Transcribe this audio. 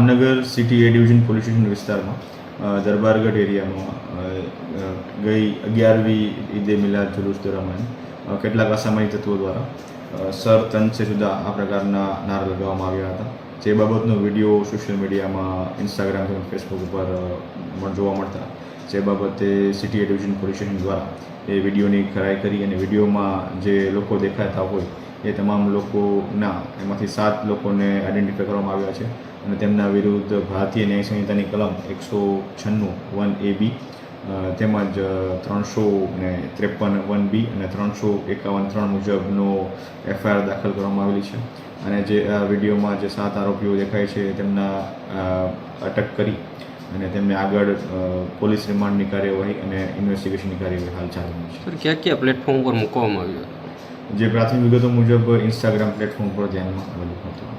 Jamnagar city એ division police station વિસ્તારમાં દરબારગઢ એરિયામાં ગઈ 11મી ઈદે મિલાદ જુલુસ દરમિયાન કેટલાક અસામાજિક તત્વો દ્વારા સર તન સે જુદા આ પ્રકારના નારા લગાવવામાં આવ્યા હતા. જે બાબતનો વિડીયો સોશિયલ મીડિયામાં ઇન્સ્ટાગ્રામ અને ફેસબુક ઉપર જોવા મળતા જે બાબતે સિટી એ ડિવિઝન પોલીસ સ્ટેશન દ્વારા એ વિડીયોની ખરાઈ કરી અને વિડીયોમાં જે લોકો દેખાતા હોય એ તમામ લોકોના એમાંથી 7 લોકોને આઈડેન્ટિફાઈ કરવામાં આવ્યા છે અને તેમના વિરુદ્ધ ભારતીય ન્યાય સંહિતાની કલમ 196(1) AB તેમજ 353 (1) B અને 351 મુજબનો FIR દાખલ કરવામાં આવેલી છે. અને જે આ વિડીયોમાં જે 7 આરોપીઓ દેખાય છે તેમના અટક કરી અને તેમને આગળ પોલીસ રિમાન્ડની કાર્યવાહી અને ઇન્વેસ્ટિગેશનની કાર્યવાહી હાલ ચાલુ છે. સર ક્યાં ક્યાં પ્લેટફોર્મ પર મૂકવામાં આવ્યું? જે પ્રાથમિક વિગતો મુજબ ઇન્સ્ટાગ્રામ પ્લેટફોર્મ પર ધ્યાનમાં આવેલું હતું.